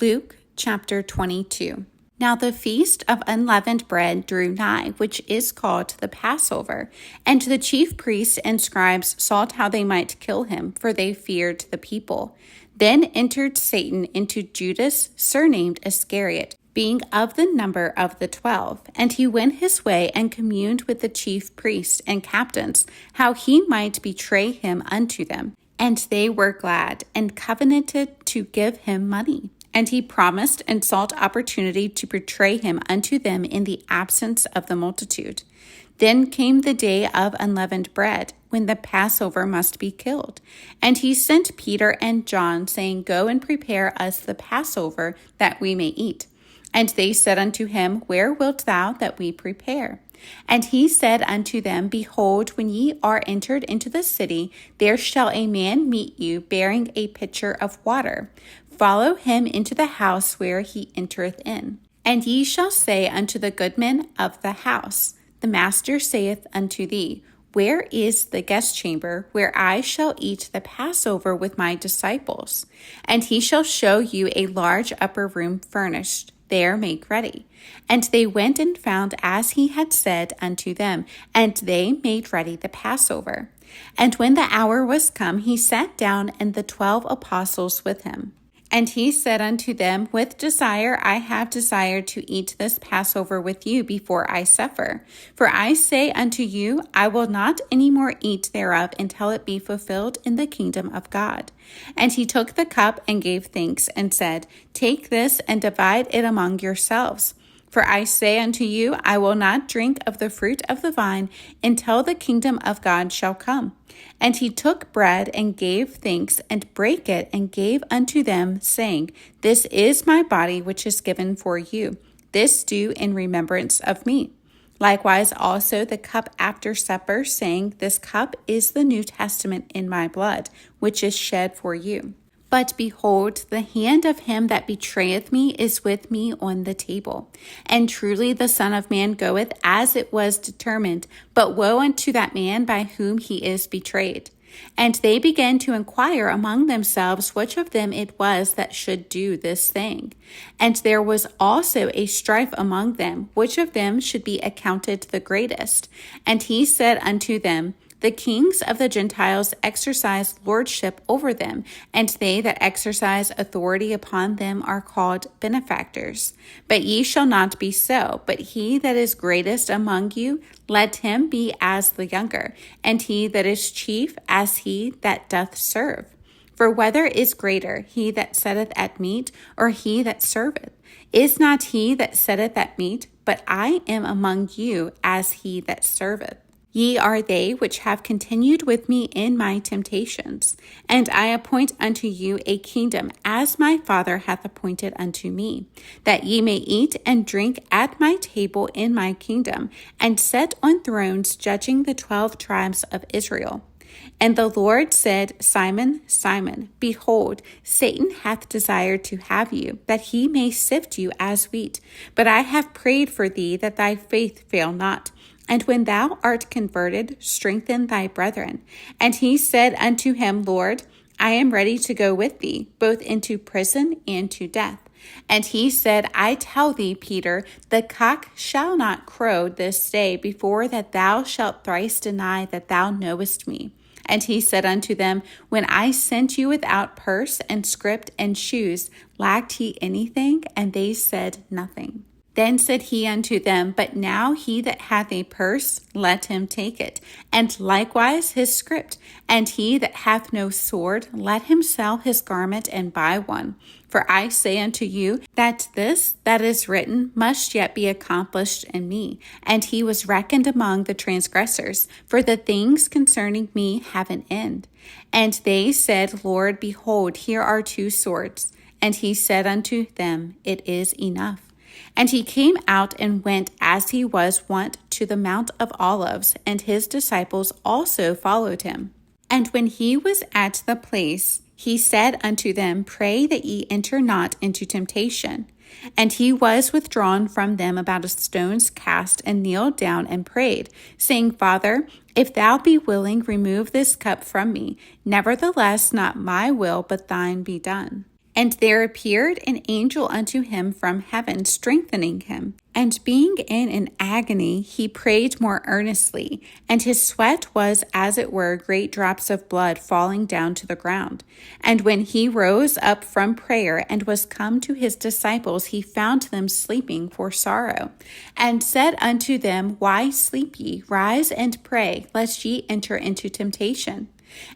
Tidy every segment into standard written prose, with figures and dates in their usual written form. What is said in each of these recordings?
Luke chapter 22. Now the feast of unleavened bread drew nigh, which is called the Passover. And the chief priests and scribes sought how they might kill him, for they feared the people. Then entered Satan into Judas, surnamed Iscariot, being of the number of the 12. And he went his way and communed with the chief priests and captains, how he might betray him unto them. And they were glad, and covenanted to give him money. And he promised and sought opportunity to betray him unto them in the absence of the multitude. Then came the day of unleavened bread, when the Passover must be killed. And he sent Peter and John, saying, Go and prepare us the Passover, that we may eat. And they said unto him, Where wilt thou that we prepare? And he said unto them, Behold, when ye are entered into the city, there shall a man meet you, bearing a pitcher of water. Follow him into the house where he entereth in. And ye shall say unto the goodman of the house, The master saith unto thee, Where is the guest chamber, where I shall eat the Passover with my disciples? And he shall show you a large upper room furnished. There make ready. And they went and found as he had said unto them, and they made ready the Passover. And when the hour was come, he sat down, and the 12 apostles with him. And he said unto them, With desire I have desired to eat this Passover with you before I suffer. For I say unto you, I will not any more eat thereof until it be fulfilled in the kingdom of God. And he took the cup and gave thanks, and said, Take this and divide it among yourselves. For I say unto you, I will not drink of the fruit of the vine until the kingdom of God shall come. And he took bread and gave thanks, and brake it, and gave unto them, saying, This is my body which is given for you. This do in remembrance of me. Likewise also the cup after supper, saying, This cup is the New Testament in my blood, which is shed for you. But behold, the hand of him that betrayeth me is with me on the table. And truly the Son of Man goeth as it was determined, but woe unto that man by whom he is betrayed. And they began to inquire among themselves which of them it was that should do this thing. And there was also a strife among them, which of them should be accounted the greatest. And he said unto them, The kings of the Gentiles exercise lordship over them, and they that exercise authority upon them are called benefactors. But ye shall not be so, but he that is greatest among you, let him be as the younger, and he that is chief as he that doth serve. For whether is greater, he that sitteth at meat, or he that serveth? Is not he that sitteth at meat? But I am among you as he that serveth. Ye are they which have continued with me in my temptations, and I appoint unto you a kingdom, as my Father hath appointed unto me, that ye may eat and drink at my table in my kingdom, and set on thrones judging the 12 tribes of Israel. And the Lord said, Simon, Simon, behold, Satan hath desired to have you, that he may sift you as wheat. But I have prayed for thee, that thy faith fail not. And when thou art converted, strengthen thy brethren. And he said unto him, Lord, I am ready to go with thee, both into prison and to death. And he said, I tell thee, Peter, the cock shall not crow this day before that thou shalt thrice deny that thou knowest me. And he said unto them, When I sent you without purse and scrip and shoes, lacked ye anything? And they said, Nothing. Then said he unto them, But now he that hath a purse, let him take it, and likewise his scrip. And he that hath no sword, let him sell his garment and buy one. For I say unto you, that this that is written must yet be accomplished in me. And he was reckoned among the transgressors, for the things concerning me have an end. And they said, Lord, behold, here are 2 swords. And he said unto them, It is enough. And he came out and went as he was wont to the Mount of Olives, and his disciples also followed him. And when he was at the place, he said unto them, Pray that ye enter not into temptation. And he was withdrawn from them about a stone's cast, and kneeled down and prayed, saying, Father, if thou be willing, remove this cup from me. Nevertheless, not my will, but thine be done. And there appeared an angel unto him from heaven, strengthening him. And being in an agony, he prayed more earnestly, and his sweat was as it were great drops of blood falling down to the ground. And when he rose up from prayer and was come to his disciples, he found them sleeping for sorrow, and said unto them, Why sleep ye? Rise and pray, lest ye enter into temptation.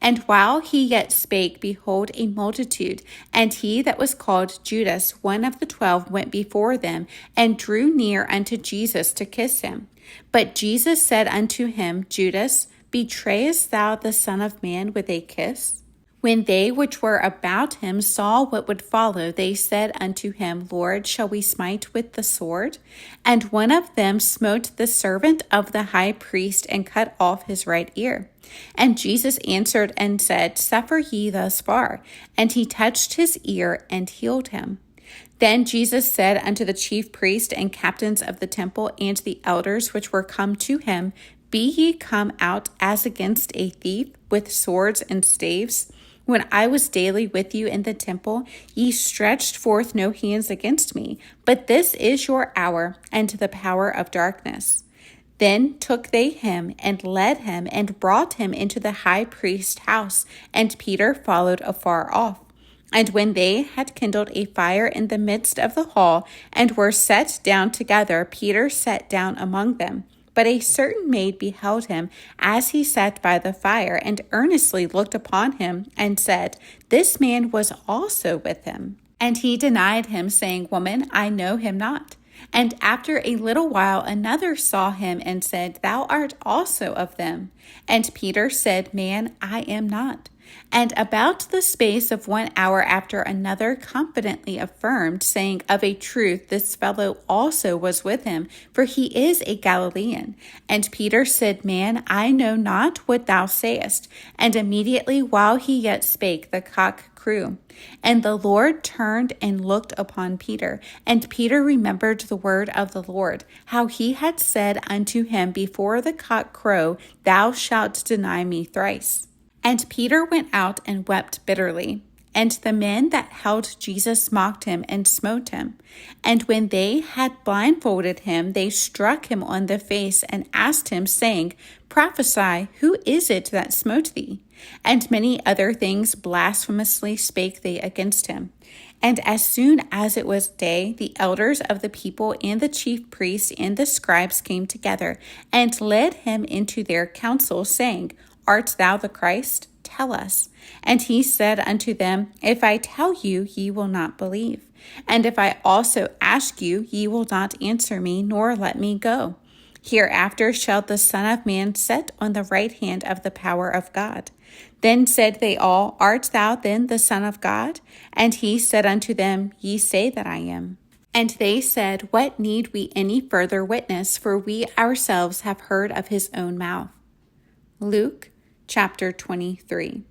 And while he yet spake, behold, a multitude, and he that was called Judas, one of the 12, went before them, and drew near unto Jesus to kiss him. But Jesus said unto him, Judas, betrayest thou the Son of Man with a kiss? When they which were about him saw what would follow, they said unto him, Lord, shall we smite with the sword? And one of them smote the servant of the high priest, and cut off his right ear. And Jesus answered and said, Suffer ye thus far. And he touched his ear and healed him. Then Jesus said unto the chief priests and captains of the temple and the elders which were come to him, Be ye come out as against a thief with swords and staves? When I was daily with you in the temple, ye stretched forth no hands against me, but this is your hour and the power of darkness. Then took they him and led him and brought him into the high priest's house, and Peter followed afar off. And when they had kindled a fire in the midst of the hall, and were set down together, Peter sat down among them. But a certain maid beheld him as he sat by the fire, and earnestly looked upon him, and said, This man was also with him. And he denied him, saying, Woman, I know him not. And after a little while another saw him, and said, Thou art also of them. And Peter said, Man, I am not. And about the space of 1 hour after, another confidently affirmed, saying, Of a truth this fellow also was with him, for he is a Galilean. And Peter said, Man, I know not what thou sayest. And immediately while he yet spake, the cock crew. And the Lord turned and looked upon Peter. And Peter remembered the word of the Lord, how he had said unto him, Before the cock crow, thou shalt deny me thrice. And Peter went out and wept bitterly. And the men that held Jesus mocked him and smote him. And when they had blindfolded him, they struck him on the face and asked him, saying, Prophesy, who is it that smote thee? And many other things blasphemously spake they against him. And as soon as it was day, the elders of the people and the chief priests and the scribes came together, and led him into their council, saying, Art thou the Christ? Tell us. And he said unto them, If I tell you, ye will not believe. And if I also ask you, ye will not answer me, nor let me go. Hereafter shall the Son of Man sit on the right hand of the power of God. Then said they all, Art thou then the Son of God? And he said unto them, Ye say that I am. And they said, What need we any further witness? For we ourselves have heard of his own mouth. Luke chapter 23.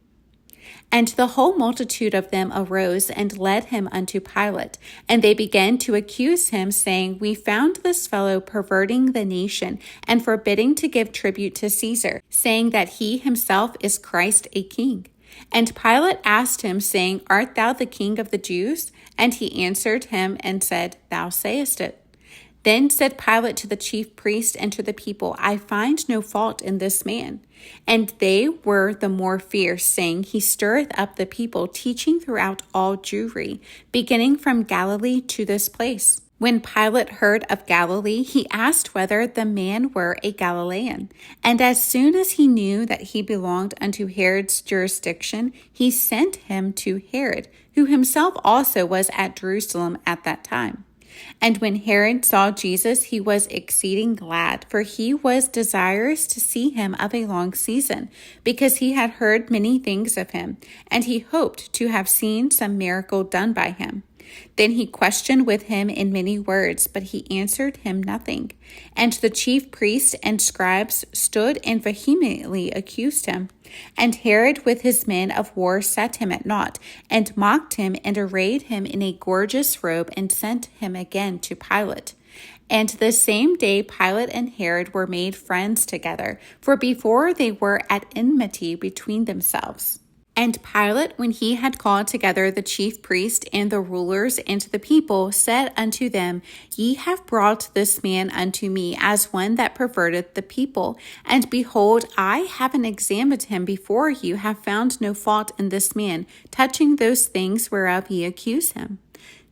And the whole multitude of them arose and led him unto Pilate. And they began to accuse him, saying, We found this fellow perverting the nation, and forbidding to give tribute to Caesar, saying that he himself is Christ a king. And Pilate asked him, saying, Art thou the king of the Jews? And he answered him and said, Thou sayest it. Then said Pilate to the chief priest and to the people, I find no fault in this man. And they were the more fierce, saying, He stirreth up the people, teaching throughout all Jewry, beginning from Galilee to this place. When Pilate heard of Galilee, he asked whether the man were a Galilean. And as soon as he knew that he belonged unto Herod's jurisdiction, he sent him to Herod, who himself also was at Jerusalem at that time. And when Herod saw Jesus, he was exceeding glad, for he was desirous to see him of a long season, because he had heard many things of him, and he hoped to have seen some miracle done by him. Then he questioned with him in many words, but he answered him nothing. And the chief priests and scribes stood and vehemently accused him. And Herod with his men of war set him at naught, and mocked him, and arrayed him in a gorgeous robe, and sent him again to Pilate. And the same day Pilate and Herod were made friends together, for before they were at enmity between themselves. And Pilate, when he had called together the chief priests and the rulers and the people, said unto them, Ye have brought this man unto me as one that perverteth the people. And behold, I, having examined him before you, have found no fault in this man, touching those things whereof ye accuse him.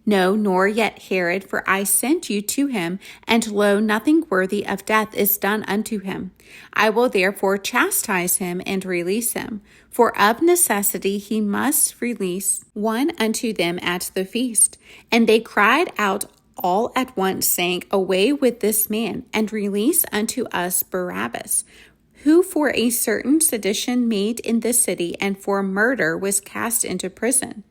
No, nor yet Herod, for I sent you to him, and lo, nothing worthy of death is done unto him. I will therefore chastise him and release him. For of necessity he must release one unto them at the feast. And they cried out all at once, saying, Away with this man, and release unto us Barabbas, who for a certain sedition made in the city, and for murder was cast into prison.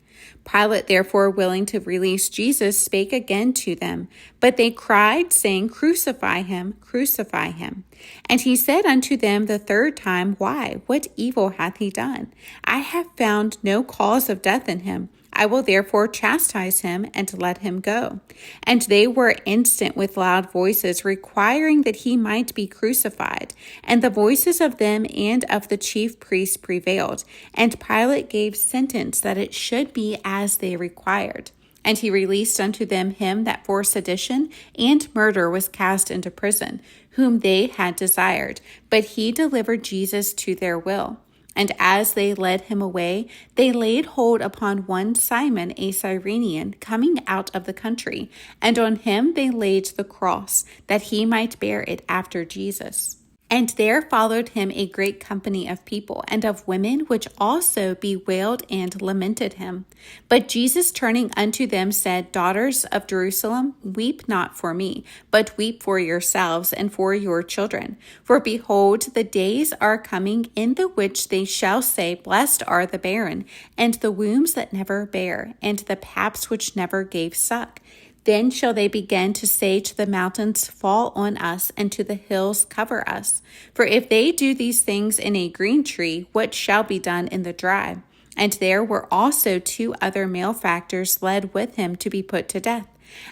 Pilate, therefore, willing to release Jesus, spake again to them. But they cried, saying, Crucify him, crucify him. And he said unto them the third time, Why? What evil hath he done? I have found no cause of death in him. I will therefore chastise him, and let him go. And they were instant with loud voices, requiring that he might be crucified. And the voices of them and of the chief priests prevailed. And Pilate gave sentence that it should be as they required. And he released unto them him that for sedition and murder was cast into prison, whom they had desired. But he delivered Jesus to their will. And as they led him away, they laid hold upon one Simon, a Cyrenian, coming out of the country, and on him they laid the cross, that he might bear it after Jesus. And there followed him a great company of people and of women, which also bewailed and lamented him. But Jesus, turning unto them, said, Daughters of Jerusalem, weep not for me, but weep for yourselves and for your children. For behold, the days are coming in the which they shall say, Blessed are the barren, and the wombs that never bare, and the paps which never gave suck. Then shall they begin to say to the mountains, Fall on us, and to the hills, Cover us. For if they do these things in a green tree, what shall be done in the dry? And there were also 2 other malefactors led with him to be put to death.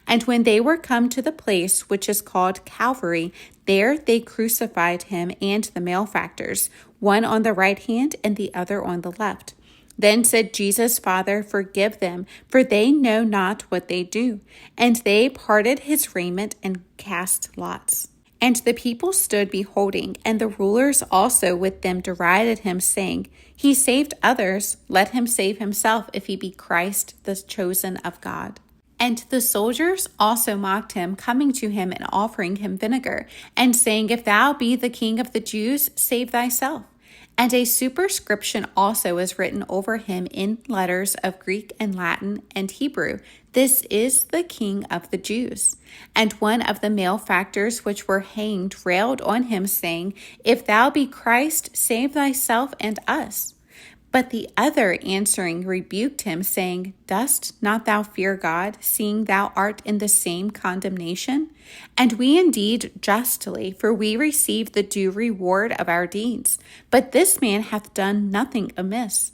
And when they were come to the place which is called Calvary, there they crucified him and the malefactors, one on the right hand and the other on the left. Then said Jesus, Father, forgive them, for they know not what they do. And they parted his raiment and cast lots. And the people stood beholding, and the rulers also with them derided him, saying, He saved others, let him save himself, if he be Christ, the chosen of God. And the soldiers also mocked him, coming to him and offering him vinegar, and saying, If thou be the King of the Jews, save thyself. And a superscription also is written over him in letters of Greek and Latin and Hebrew, This is the King of the Jews. And one of the malefactors which were hanged railed on him, saying, If thou be Christ, save thyself and us. But the other answering rebuked him, saying, Dost not thou fear God, seeing thou art in the same condemnation? And we indeed justly, for we receive the due reward of our deeds. But this man hath done nothing amiss.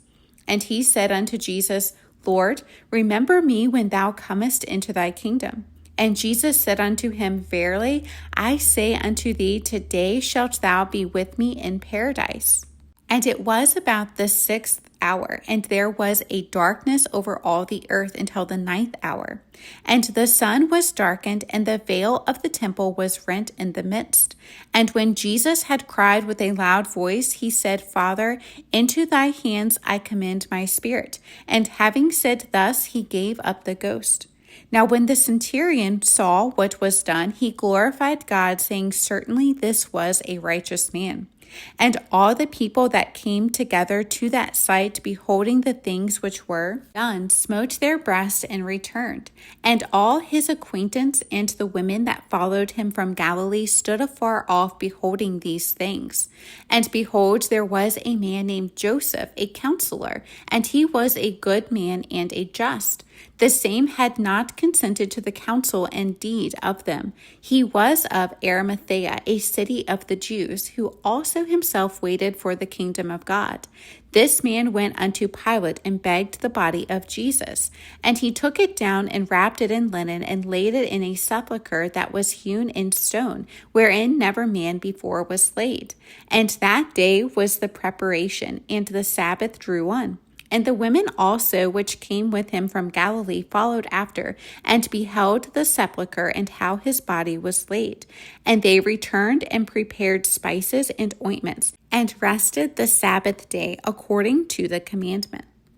And he said unto Jesus, Lord, remember me when thou comest into thy kingdom. And Jesus said unto him, Verily, I say unto thee, today shalt thou be with me in paradise. And it was about the 6th hour, and there was a darkness over all the earth until the 9th hour. And the sun was darkened, and the veil of the temple was rent in the midst. And when Jesus had cried with a loud voice, he said, Father, into thy hands I commend my spirit. And having said thus, he gave up the ghost. Now when the centurion saw what was done, he glorified God, saying, Certainly this was a righteous man. And all the people that came together to that sight, beholding the things which were done, smote their breasts and returned. And all his acquaintance and the women that followed him from Galilee stood afar off, beholding these things. And behold, there was a man named Joseph, a counselor, and he was a good man and a just. The same had not consented to the counsel and deed of them. He was of Arimathea, a city of the Jews, who also himself waited for the kingdom of God. This man went unto Pilate and begged the body of Jesus. And he took it down and wrapped it in linen and laid it in a sepulchre that was hewn in stone, wherein never man before was laid. And that day was the preparation, and the Sabbath drew on. And the women also which came with him from Galilee followed after, and beheld the sepulchre and how his body was laid. And they returned and prepared spices and ointments, and rested the Sabbath day according to the commandment.